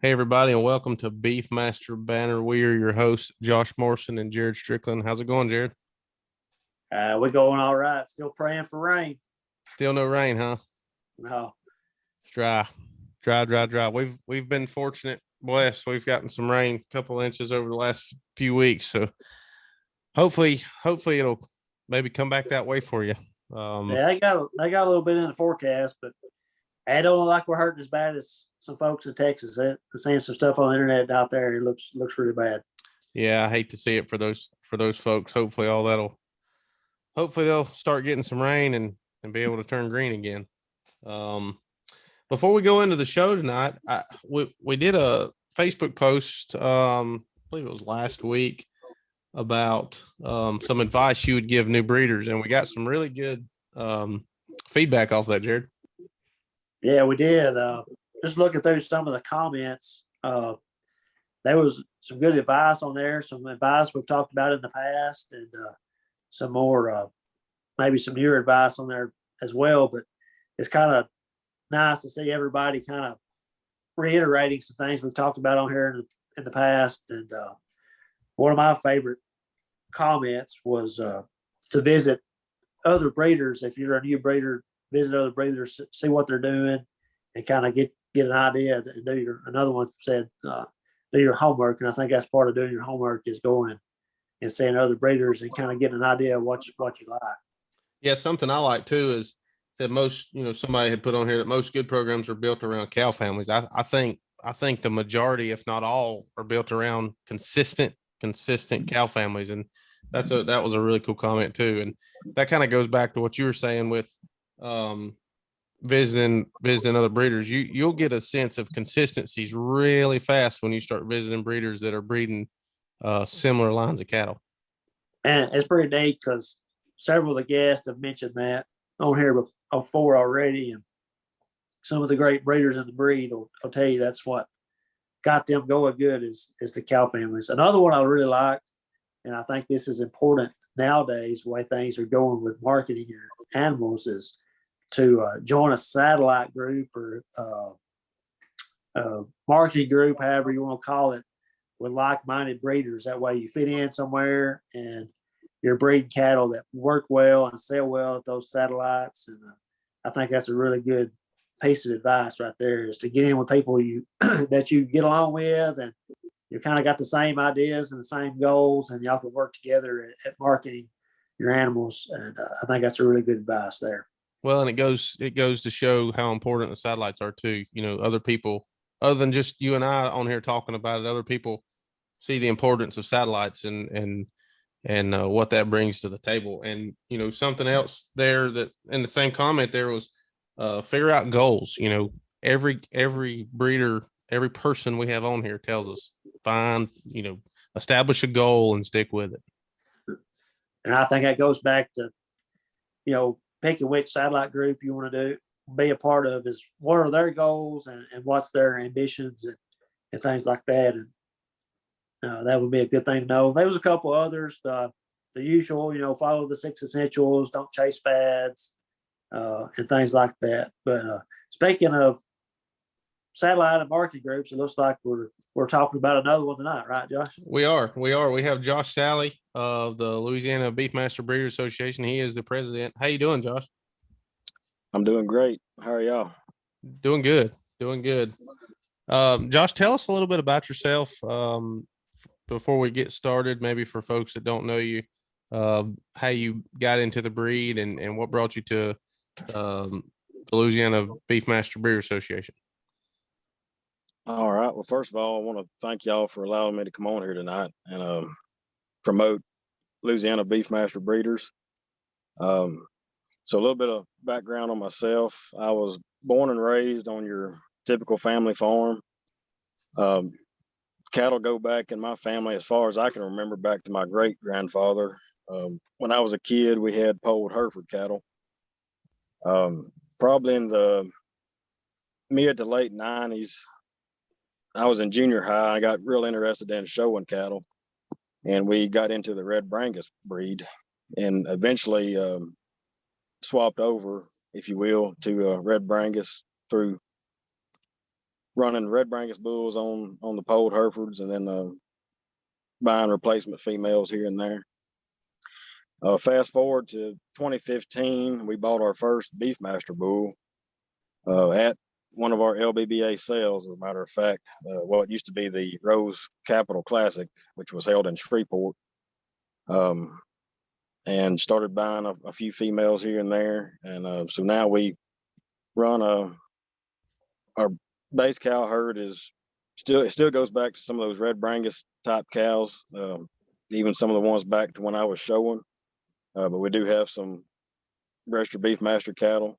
Hey, everybody, and welcome to Beefmaster Banner. We are your hosts, Josh Morrison and Jared Strickland. How's it going, Jared? We're going all right. Still praying for rain. Still no rain, huh? No. It's dry, dry, dry, dry. We've been fortunate, blessed. We've gotten some rain, a couple inches over the last few weeks. So hopefully it'll maybe come back that way for you. Yeah, they got a little bit in the forecast, but I don't look like we're hurting as bad as some folks in Texas. They're seeing some stuff on the internet out there. It looks really bad. Yeah, I hate to see it for those folks. Hopefully they'll start getting some rain and be able to turn green again. Um, Before we go into the show tonight, we did a Facebook post, I believe it was last week, about some advice you would give new breeders, and we got some really good feedback off that, Jared. Yeah, we did. Just looking through some of the comments, there was some good advice on there. Some advice we've talked about in the past, and some more, maybe some newer advice on there as well. But it's kind of nice to see everybody kind of reiterating some things we've talked about on here in the past. And one of my favorite comments was to visit other breeders. If you're a new breeder, visit other breeders, see what they're doing, and kind of get an idea. And do your another one said do your homework, and I think that's part of doing your homework is going and seeing other breeders and kind of getting an idea of what you like. Yeah, something I like too is that somebody had put on here that most good programs are built around cow families. I think the majority, if not all, are built around consistent cow families, and that was a really cool comment too. And that kind of goes back to what you were saying with visiting other breeders. You'll get a sense of consistencies really fast when you start visiting breeders that are breeding similar lines of cattle. And it's pretty neat because several of the guests have mentioned that on here before already. And some of the great breeders in the breed will tell you that's what got them going good is the cow families. Another one I really liked, and I think this is important nowadays, the way things are going with marketing your animals, is to join a satellite group or marketing group, however you want to call it, with like-minded breeders. That way you fit in somewhere and you're breeding cattle that work well and sell well at those satellites. And I think that's a really good piece of advice right there, is to get in with people you that you get along with, and you kind of got the same ideas and the same goals, and y'all can work together at marketing your animals. And I think that's a really good advice there. Well, and it goes to show how important the satellites are too. Other people, other than just you and I on here talking about it, other people see the importance of satellites and what that brings to the table. And something else there that in the same comment there was figure out goals. Every breeder, every person we have on here tells us establish a goal and stick with it. And I think that goes back to picking which satellite group you want to be a part of, is what are their goals and what's their ambitions and things like that. And that would be a good thing to know. There was a couple others, the usual, follow the 6 essentials, don't chase fads, and things like that. But speaking of satellite and marketing groups, it looks like we're talking about another one tonight, right, Josh? We are. We have Josh Salley of the Louisiana Beefmaster Breeders Association. He is the president. How you doing, Josh? I'm doing great. How are y'all? Doing good. Josh, tell us a little bit about yourself before we get started, maybe for folks that don't know you, how you got into the breed and what brought you to the Louisiana Beefmaster Breeders Association. All right. Well, first of all, I want to thank y'all for allowing me to come on here tonight and promote Louisiana Beefmaster Breeders. So a little bit of background on myself. I was born and raised on your typical family farm. Cattle go back in my family as far as I can remember, back to my great grandfather. When I was a kid, we had polled Hereford cattle. Probably in the mid to late 90s, I was in junior high. I got real interested in showing cattle, and we got into the Red Brangus breed, and eventually swapped over, if you will, to Red Brangus through running red Brangus bulls on the polled Herefords, and then buying replacement females here and there. Fast forward to 2015, we bought our first Beefmaster bull at one of our LBBA sales. As a matter of fact, what used to be the Rose Capital Classic, which was held in Shreveport, and started buying a few females here and there. And so now we run our base cow herd is still goes back to some of those red Brangus type cows, even some of the ones back to when I was showing. But we do have some registered Beefmaster cattle.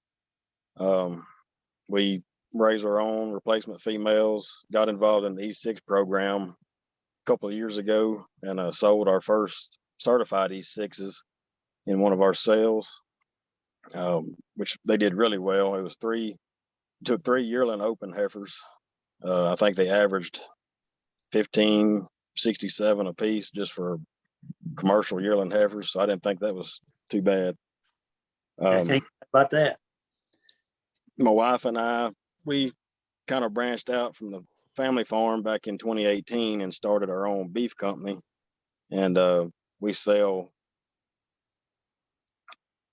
We raise our own replacement females, got involved in the E6 program a couple of years ago, and sold our first certified E6s in one of our sales, which they did really well. It was took 3 yearling open heifers. I think they averaged 1567 a piece just for commercial yearling heifers. So I didn't think that was too bad. I think about that. My wife and I, we kind of branched out from the family farm back in 2018 and started our own beef company. And we sell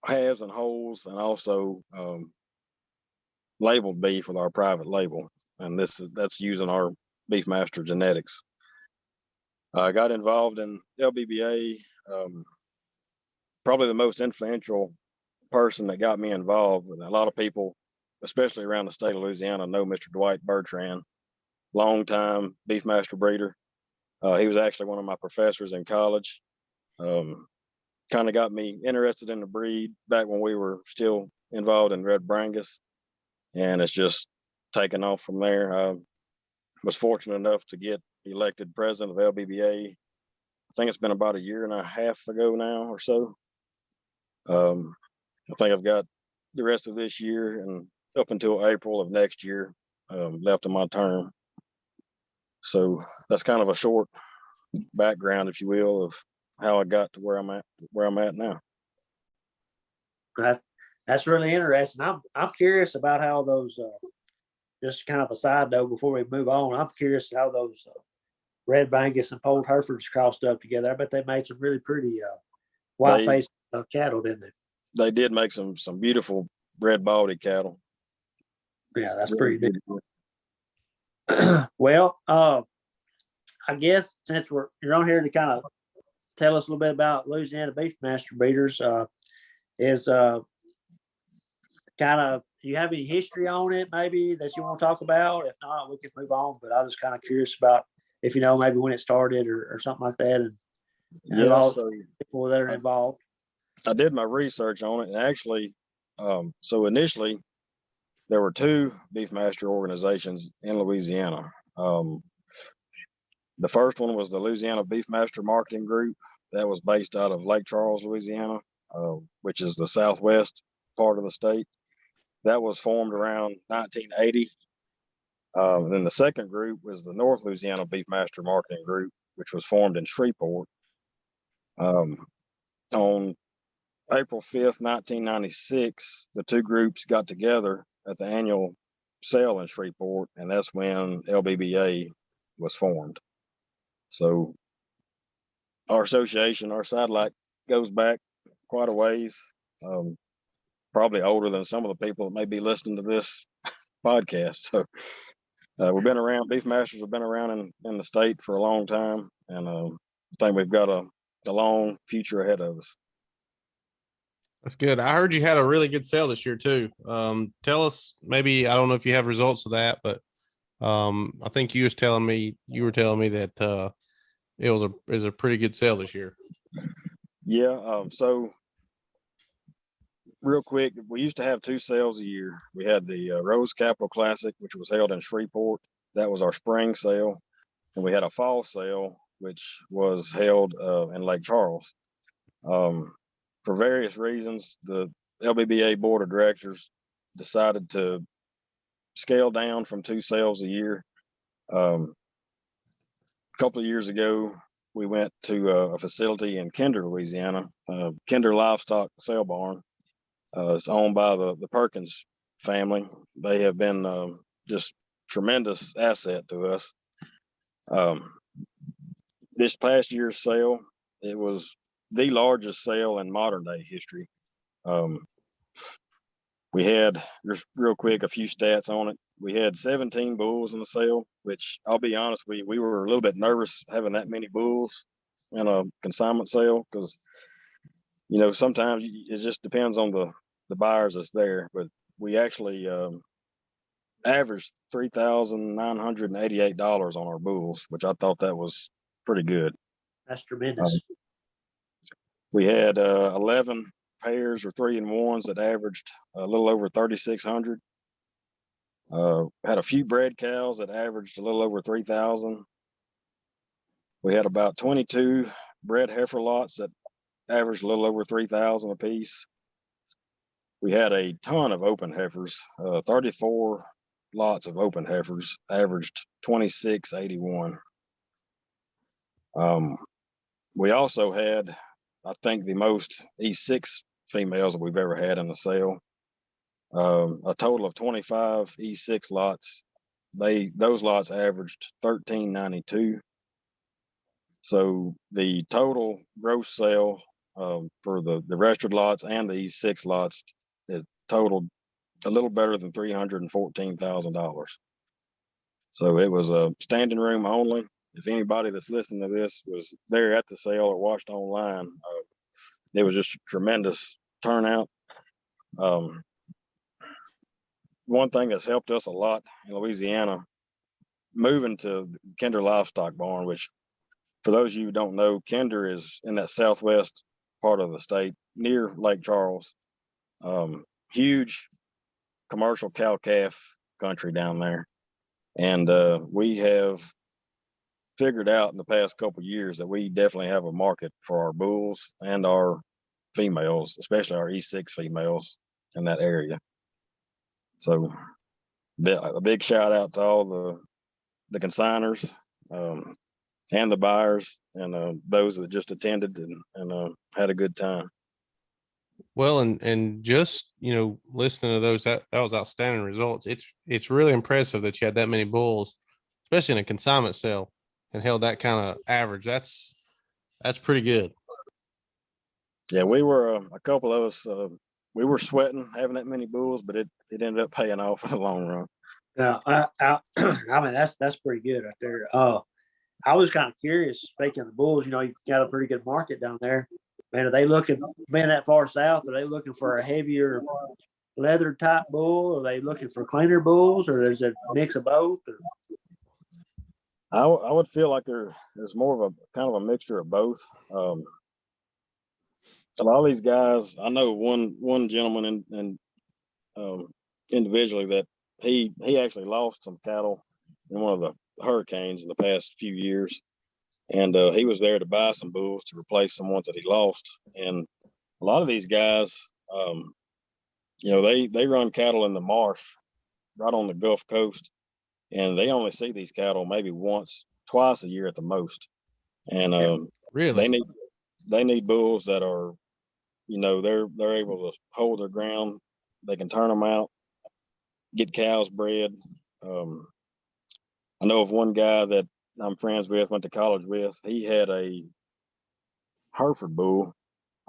halves and wholes, and also labeled beef with our private label. And that's using our Beefmaster genetics. I got involved in LBBA. Probably the most influential person that got me involved. And a lot of people, especially around the state of Louisiana, know Mr. Dwight Bertrand, longtime Beefmaster breeder. He was actually one of my professors in college. Kind of got me interested in the breed back when we were still involved in red Brangus, and it's just taken off from there. I was fortunate enough to get elected president of LBBA. I think it's been about a year and a half ago now or so. I think I've got the rest of this year and up until April of next year left of my term. So that's kind of a short background, if you will, of how I got to where I'm at now. That's really interesting. I'm curious about how those. Just kind of a side note before we move on. I'm curious how those red Brangus and polled Herefords crossed up together. I bet they made some really pretty white-faced cattle, didn't they? They did make some beautiful red baldy cattle. Yeah, that's pretty good. Well, I guess since you're on here to kind of tell us a little bit about Louisiana Beefmaster breeders, is kind of, do you have any history on it maybe that you want to talk about? If not, we can move on, but I was kind of curious about if you know maybe when it started or something like that, and all the people that are involved. I did my research on it, and actually, so initially there were 2 Beefmaster organizations in Louisiana. The first one was the Louisiana Beefmaster Marketing Group. That was based out of Lake Charles, Louisiana, which is the southwest part of the state. That was formed around 1980. Then the second group was the North Louisiana Beefmaster Marketing Group, which was formed in Shreveport. On April 5th, 1996, the 2 groups got together at the annual sale in Shreveport, and that's when LBBA was formed. So our association, our satellite, goes back quite a ways. Probably older than some of the people that may be listening to this podcast. So we've been around, Beefmasters have been around in the state for a long time, and I think we've got a long future ahead of us. That's good. I heard you had a really good sale this year too. Tell us, maybe, I don't know if you have results of that, but I think you were telling me that it was a pretty good sale this year. Yeah. So real quick, we used to have 2 sales a year. We had the Rose Capital Classic, which was held in Shreveport. That was our spring sale. And we had a fall sale, which was held in Lake Charles. For various reasons, the LBBA board of directors decided to scale down from 2 sales a year. A couple of years ago, we went to a facility in Kinder, Louisiana, Kinder Livestock Sale Barn. It's owned by the Perkins family. They have been just tremendous asset to us. This past year's sale, it was the largest sale in modern day history. We had, just real quick, a few stats on it. We had 17 bulls in the sale, which I'll be honest, we were a little bit nervous having that many bulls in a consignment sale because, you know, sometimes it just depends on the buyers that's there. But we actually averaged $3,988 on our bulls, which I thought that was pretty good. That's tremendous. We had 11 pairs or 3-in-1s that averaged a little over 3,600. Had a few bred cows that averaged a little over 3,000. We had about 22 bred heifer lots that averaged a little over 3,000 a piece. We had a ton of open heifers, 34 lots of open heifers, averaged 2681. We also had, I think, the most E6 females that we've ever had in the sale. A total of 25 E6 lots. Those lots averaged 1392. So the total gross sale for the registered lots and the E6 lots, it totaled a little better than $314,000. So it was a standing room only. If anybody that's listening to this was there at the sale or watched online, it was just a tremendous turnout. One thing that's helped us a lot in Louisiana, moving to Kinder Livestock Barn, which for those of you who don't know, Kinder is in that southwest part of the state near Lake Charles. Huge commercial cow-calf country down there. And we have figured out in the past couple of years that we definitely have a market for our bulls and our females, especially our E6 females in that area. So a big shout out to all the consigners and the buyers and those that just attended and had a good time. Well, and just, you know, listening to those, that was outstanding results. It's really impressive that you had that many bulls, especially in a consignment sale, and held that kind of average. That's pretty good. Yeah, we were a couple of us. We were sweating having that many bulls, but it ended up paying off in the long run. Yeah, I mean that's pretty good right there. I was kind of curious. Speaking of the bulls, you know, you got a pretty good market down there. Man, are they looking, being that far south, are they looking for a heavier leather type bull? Are they looking for cleaner bulls, or there's a mix of both? I would feel like there's more of a kind of a mixture of both. A lot of these guys, I know one gentleman and individually that he actually lost some cattle in one of the hurricanes in the past few years. And he was there to buy some bulls to replace some ones that he lost. And a lot of these guys, you know, they run cattle in the marsh right on the Gulf Coast, and they only see these cattle maybe once, twice a year at the most. And Really, they need bulls that are, you know, they're able to hold their ground. They can turn them out, get cows bred. I know of one guy that I'm friends with, went to college with. He had a Hereford bull.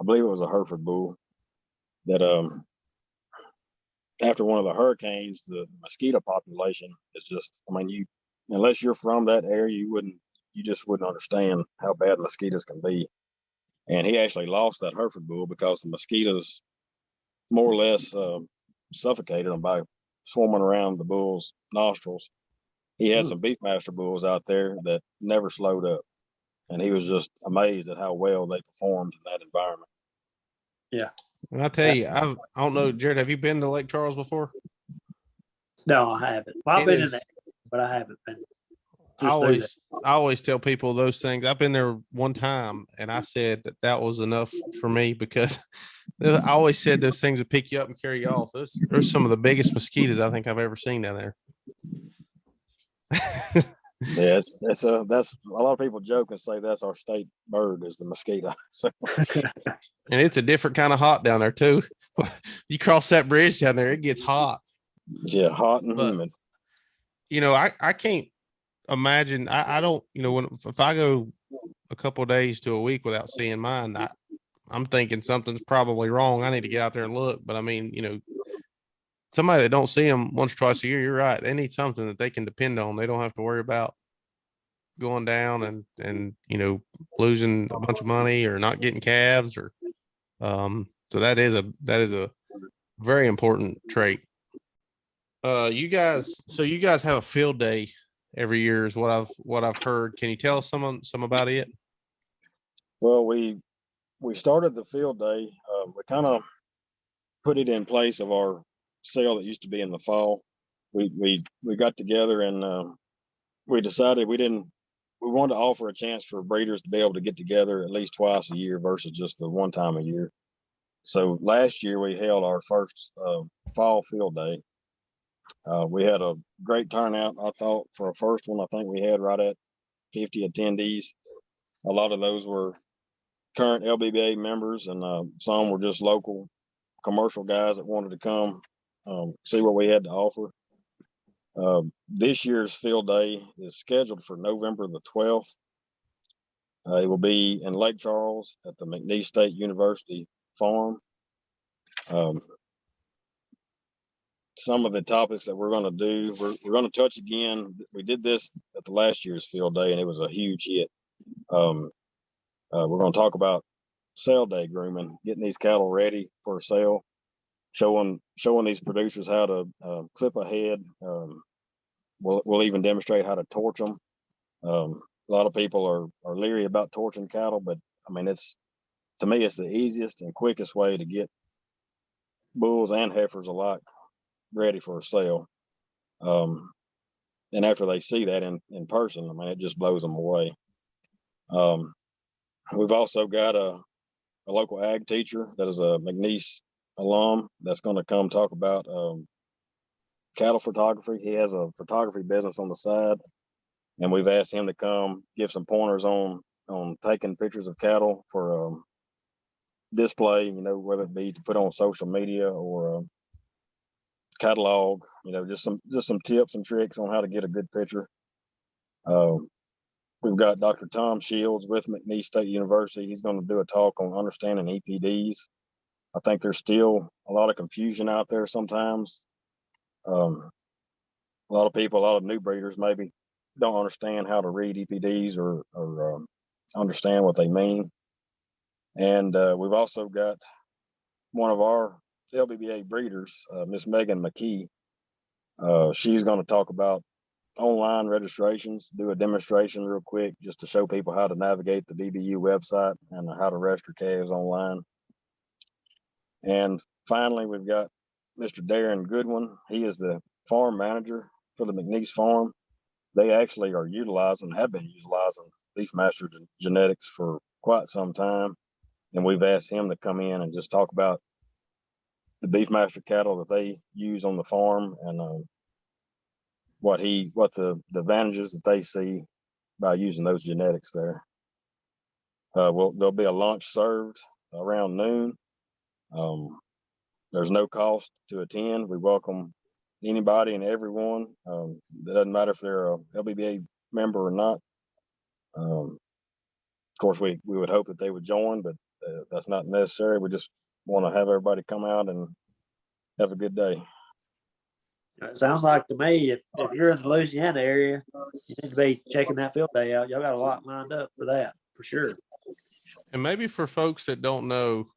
I believe it was a Hereford bull that after one of the hurricanes, the mosquito population is just, I mean, unless you're from that area, you just wouldn't understand how bad mosquitoes can be. And he actually lost that Hereford bull because the mosquitoes more or less suffocated him by swarming around the bull's nostrils. He had some Beefmaster bulls out there that never slowed up, and he was just amazed at how well they performed in that environment. Yeah. and I tell you, I don't know, Jared, have you been to Lake Charles before? No, I haven't. Well, I've It been in is- there, but I haven't been. I always tell people those things. I've been there one time, and I said that was enough for me because I always said those things would pick you up and carry you off. There's some of the biggest mosquitoes I think I've ever seen down there. Yeah, that's a lot of people joke and say that's our state bird is the mosquito. So, And it's a different kind of hot down there too. You cross that bridge down there, it gets hot. yeah, hot and But- humid. I can't imagine. I don't, if I go a couple of days to a week without seeing mine, I'm thinking something's probably wrong. I need to get out there and look. But I mean, somebody that don't see them once or twice a year, you're right. They need something that they can depend on. They don't have to worry about going down and losing a bunch of money or not getting calves or so that is a very important trait. You guys have a field day every year is what I've heard. Can you tell us some about it? Well, we started the field day. We kind of put it in place of our sale that used to be in the fall. We got together and we decided we wanted to offer a chance for breeders to be able to get together at least twice a year versus just the one time a year. So last year we held our first fall field day. We had a great turnout. I thought for a first one, I think we had right at 50 attendees. A lot of those were current LBBA members, and some were just local commercial guys that wanted to come see what we had to offer. This year's field day is scheduled for November the 12th. It will be in Lake Charles at the McNeese State University Farm. Some of the topics that we're going to do, we're going to touch again. We did this at the last year's field day, and it was a huge hit. We're going to talk about sale day grooming, getting these cattle ready for sale, showing these producers how to clip a head. We'll even demonstrate how to torch them. A lot of people are leery about torching cattle, but I mean, to me, it's the easiest and quickest way to get bulls and heifers alike ready for a sale. And after they see that in person, I mean, it just blows them away. We've also got a local ag teacher that is a McNeese alum that's going to come talk about cattle photography. He has a photography business on the side, and we've asked him to come give some pointers on taking pictures of cattle for display, whether it be to put on social media or catalog, just some tips and tricks on how to get a good picture. We've got Dr. Tom Shields with McNeese State University. He's going to do a talk on understanding EPDs. I think there's still a lot of confusion out there sometimes. A lot of people, a lot of new breeders maybe don't understand how to read EPDs or understand what they mean. And we've also got one of our LBBA breeders, Miss Megan McKee. She's going to talk about online registrations, do a demonstration real quick just to show people how to navigate the DBU website and how to register calves online. And finally, we've got Mr. Darren Goodwin. He is the farm manager for the McNeese farm. They actually have been utilizing Beefmaster genetics for quite some time. And we've asked him to come in and just talk about the Beefmaster cattle that they use on the farm and what the advantages that they see by using those genetics there. There'll be a lunch served around noon. There's no cost to attend. We welcome anybody and everyone. It doesn't matter if they're a LBBA member or not. Of course, we would hope that they would join, but that's not necessary. We just want to have everybody come out and have a good day. It sounds like to me, if you're in the Louisiana area, you need to be checking that field day out. Y'all got a lot lined up for that, for sure. And maybe for folks that don't know,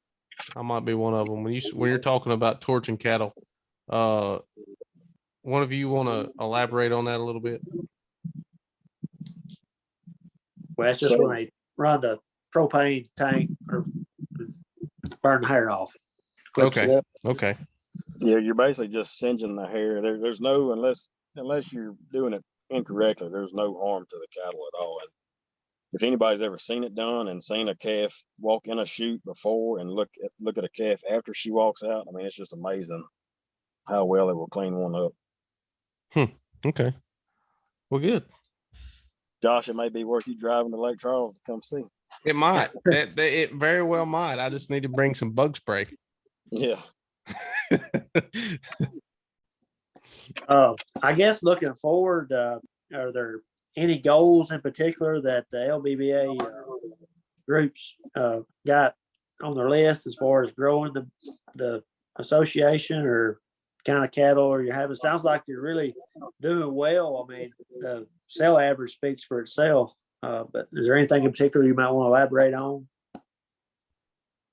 I might be one of them. When you're talking about torching cattle, one of you want to elaborate on that a little bit? Well, that's just when they run the propane tank or burn the hair off. Okay. Okay. Yeah, you're basically just singeing the hair. There's no, unless you're doing it incorrectly, there's no harm to the cattle at all. And if anybody's ever seen it done and seen a calf walk in a chute before and look at a calf after she walks out, I mean, it's just amazing how well it will clean one up. Okay. Well, good. Josh, it may be worth you driving to Lake Charles to come see. It might. It very well might. I just need to bring some bug spray. Yeah. I guess looking forward, are there any goals in particular that the LBBA groups got on their list as far as growing the association, or kind of cattle, or you're having? Sounds like you're really doing well. I mean, the sale average speaks for itself. But is there anything in particular you might want to elaborate on?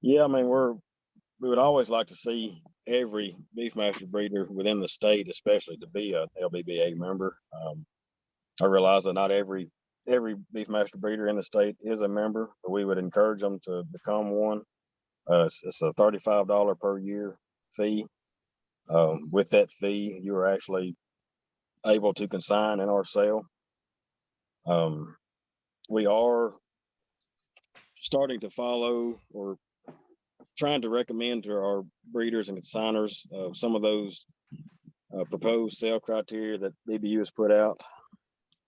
Yeah, I mean, we would always like to see every Beefmaster breeder within the state, especially to be a LBBA member. I realize that not every Beefmaster breeder in the state is a member, but we would encourage them to become one. It's a $35 per year fee. With that fee, you are actually able to consign in our sale. We are starting to follow, or trying to recommend to our breeders and consigners some of those proposed sale criteria that BBU has put out.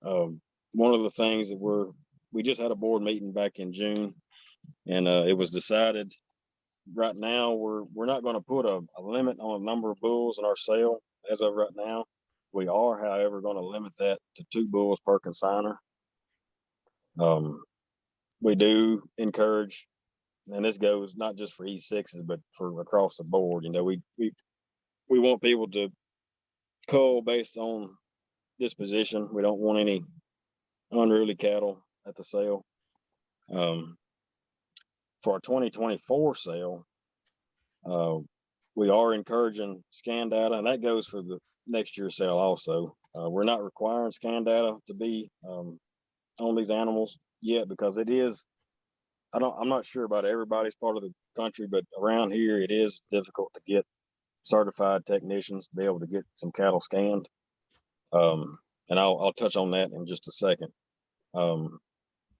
One of the things that we just had a board meeting back in June, and it was decided right now we're not going to put a limit on the number of bulls in our sale as of right now. We are, however, going to limit that to 2 bulls per consigner. We do encourage, and this goes not just for E6s, but for across the board. You know, we want people to cull based on disposition. We don't want any unruly cattle at the sale. For our 2024 sale, we are encouraging scan data, and that goes for the next year's sale also. We're not requiring scan data to be on these animals yet, because it is, I'm not sure about everybody's part of the country, but around here it is difficult to get certified technicians to be able to get some cattle scanned. And I'll touch on that in just a second.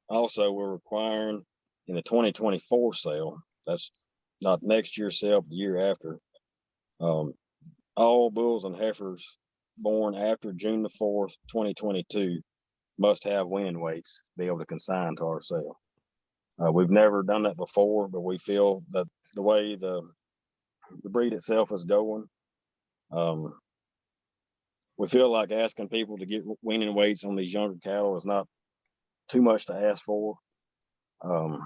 Also, we're requiring in the 2024 sale, that's not next year's sale, but the year after, all bulls and heifers born after June the 4th, 2022 must have weaning weights to be able to consign to our sale. We've never done that before, but we feel that the way the breed itself is going, we feel like asking people to get weaning weights on these younger cattle is not too much to ask for. I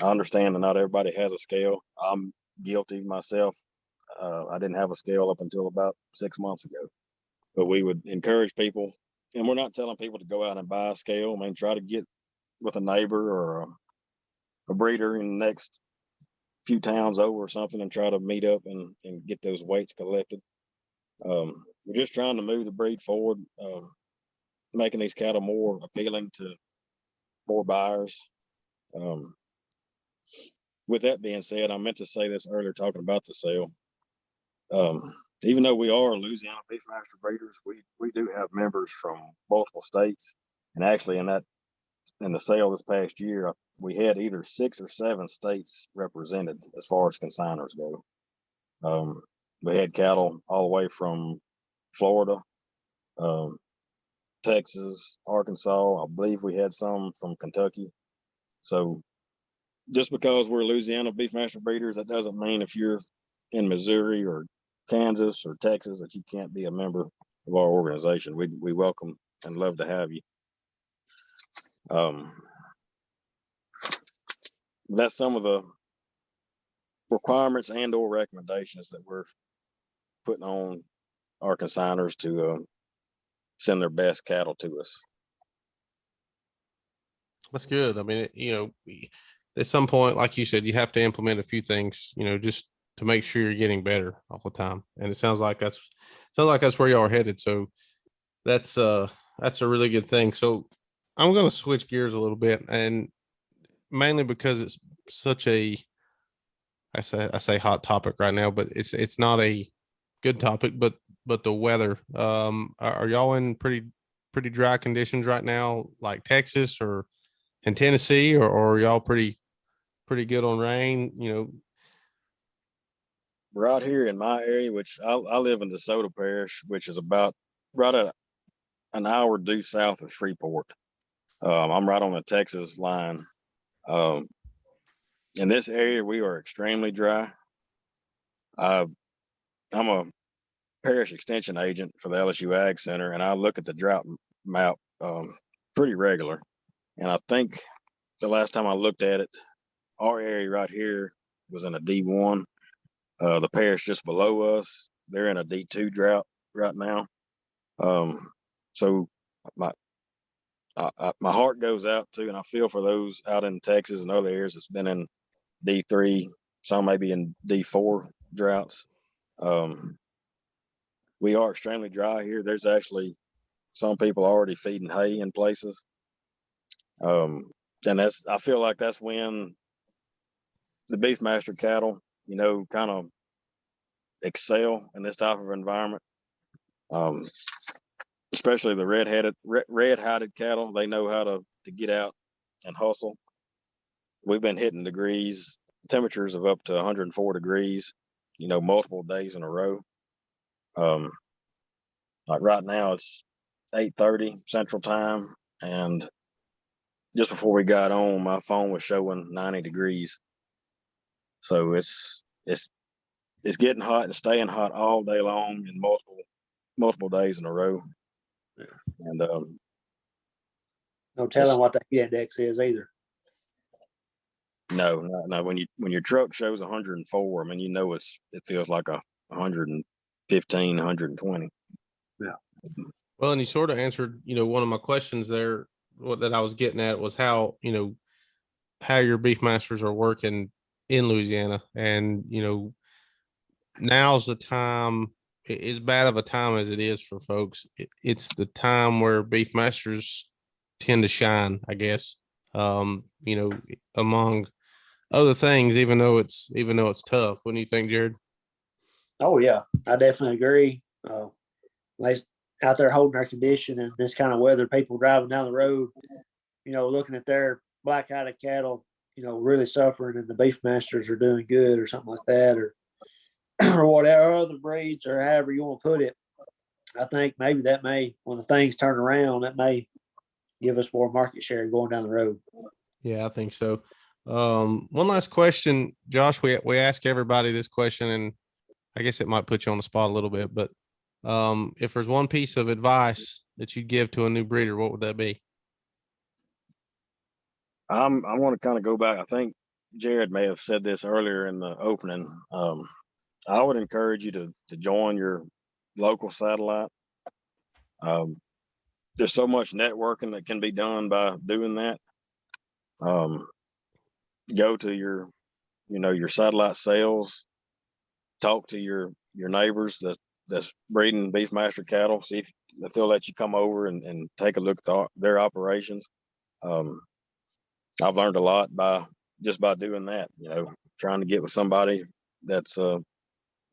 understand that not everybody has a scale. I'm guilty myself. I didn't have a scale up until about 6 months ago, but we would encourage people, and we're not telling people to go out and buy a scale. I mean, try to get with a neighbor or a breeder in the next few towns over or something, and try to meet up and get those weights collected. We're just trying to move the breed forward, making these cattle more appealing to more buyers. With that being said, I meant to say this earlier talking about the sale. Even though we are Louisiana Beefmaster breeders, we do have members from multiple states. And actually in the sale this past year, we had either 6 or 7 states represented as far as consigners go. We had cattle all the way from Florida, Texas, Arkansas. I believe we had some from Kentucky. So just because we're Louisiana Beefmaster breeders, that doesn't mean if you're in Missouri or Kansas or Texas that you can't be a member of our organization. We welcome and love to have you. That's some of the requirements and or recommendations that we're putting on our consigners to send their best cattle to us. That's good. I mean, at some point, like you said, you have to implement a few things, just to make sure you're getting better all the time. And it sounds like that's where y'all are headed. So that's a really good thing. So I'm going to switch gears a little bit, and mainly because it's such a, I say hot topic right now, but it's not a good topic, but the weather. Are y'all in pretty dry conditions right now, like Texas or in Tennessee, or are y'all pretty good on rain? Right here in my area, which I live in DeSoto Parish, which is about right at an hour due south of Freeport. I'm right on the Texas line. In this area, we are extremely dry. I'm a parish extension agent for the LSU Ag Center, and I look at the drought map pretty regular. And I think the last time I looked at it, our area right here was in a D1. The parish just below us, they're in a D2 drought right now. So my heart goes out to, and I feel for those out in Texas and other areas that's been in D3, some maybe in D4 droughts. We are extremely dry here. There's actually some people already feeding hay in places. And I feel like that's when the Beefmaster cattle, kind of excel in this type of environment. Especially the red-hided cattle, they know how to get out and hustle. We've been hitting temperatures of up to 104 degrees, multiple days in a row. Like right now it's 8:30 Central Time, and just before we got on, my phone was showing 90 degrees. So it's getting hot and staying hot all day long in multiple days in a row. Yeah. And No telling what the heat index is either. no. When your truck shows 104, I mean, it feels like 115, 120. Yeah. Well, and you sort of answered, one of my questions there. What that I was getting at was how your Beefmasters are working in Louisiana, and now's the time. As bad of a time as it is for folks, it's the time where Beefmasters tend to shine, I guess. Among other things, even though it's tough. What do you think, Jared? Oh yeah, I definitely agree. They out there holding their condition in this kind of weather, people driving down the road, looking at their black-hided cattle, really suffering, and the Beefmasters are doing good or something like that, or or whatever other breeds or however you want to put it. I think maybe that may, when the things turn around, that may give us more market share going down the road. Yeah, I think so. One last question, Josh. We ask everybody this question, and I guess it might put you on the spot a little bit, but if there's one piece of advice that you'd give to a new breeder, what would that be? I want to kind of go back. I think Jared may have said this earlier in the opening. I would encourage you to join your local satellite. There's so much networking that can be done by doing that. Go to your satellite sales, talk to your neighbors that's breeding Beefmaster cattle, see if they'll let you come over and take a look at their operations. I've learned a lot by doing that, trying to get with somebody that's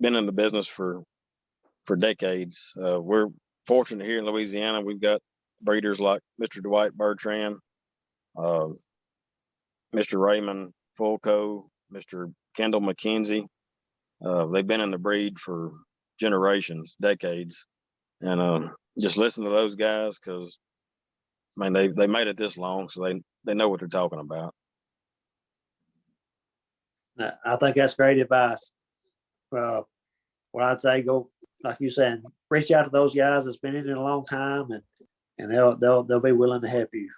been in the business for decades. We're fortunate here in Louisiana. We've got breeders like Mr. Dwight Bertrand, Mr. Raymond Fulco, Mr. Kendall McKenzie. They've been in the breed for generations, decades, and just listen to those guys because, I mean, they made it this long, so they know what they're talking about. I think that's great advice. What I'd say, go like you said, reach out to those guys that's been in it a long time, and they'll be willing to help you.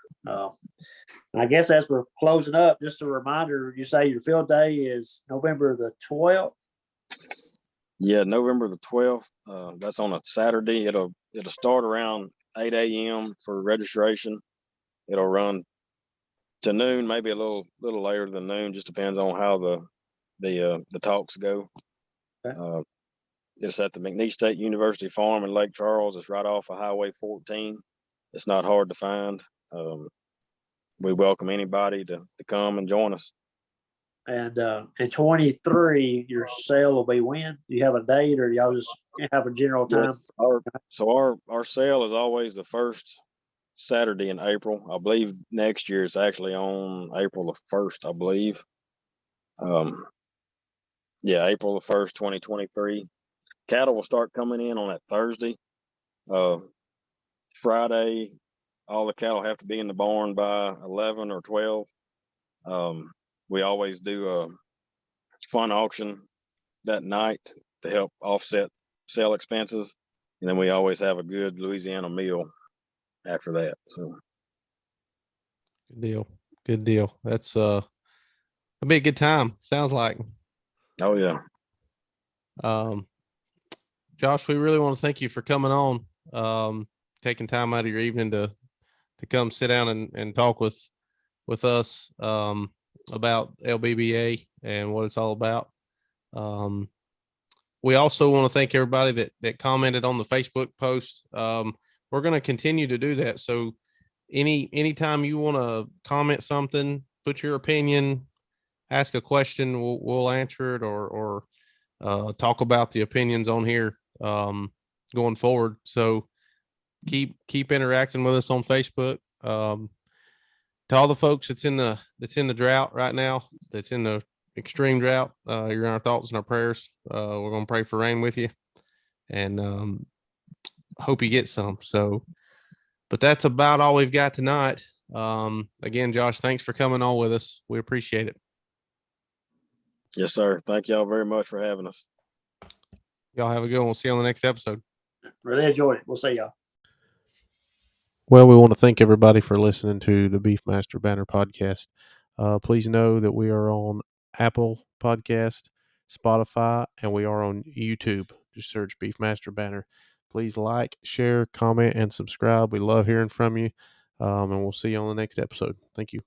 I guess as we're closing up, just a reminder, you say your field day is November the 12th. Yeah, November the 12th. That's on a Saturday. It'll start around 8 a.m. for registration. It'll run to noon, maybe a little later than noon. Just depends on how the talks go. Okay. It's at the McNeese State University Farm in Lake Charles. It's right off of Highway 14. It's not hard to find. We welcome anybody to come and join us. And in 23, your sale will be when? Do you have a date, or y'all just have a general time? Yes, our sale is always the first Saturday in April. I believe next year it's actually on April the 1st, I believe. April the 1st, 2023. Cattle will start coming in on that Thursday. Friday, all the cattle have to be in the barn by 11 or 12. We always do a fun auction that night to help offset sell expenses, and then we always have a good Louisiana meal after that. So Good deal. Good deal. That's it'll be a good time. Sounds like. oh yeah. Um, Josh, we really want to thank you for coming on, taking time out of your evening to come sit down and talk with us about LBBA and what it's all about. We also want to thank everybody that commented on the Facebook post. We're going to continue to do that. So anytime you want to comment something, put your opinion, ask a question, we'll answer it or talk about the opinions on here going forward. So keep interacting with us on Facebook. To all the folks that's in the drought right now, that's in the extreme drought, you're in our thoughts and our prayers. We're gonna pray for rain with you, and hope you get some. So, but that's about all we've got tonight. Again, Josh, thanks for coming on with us. We appreciate it. Yes, sir. Thank y'all very much for having us. Y'all have a good one. We'll see you on the next episode. Really enjoyed it. We'll see y'all. Well, we want to thank everybody for listening to the Beefmaster Banner podcast. Please know that we are on Apple Podcast, Spotify, and we are on YouTube. Just search Beefmaster Banner. Please like, share, comment, and subscribe. We love hearing from you, and we'll see you on the next episode. Thank you.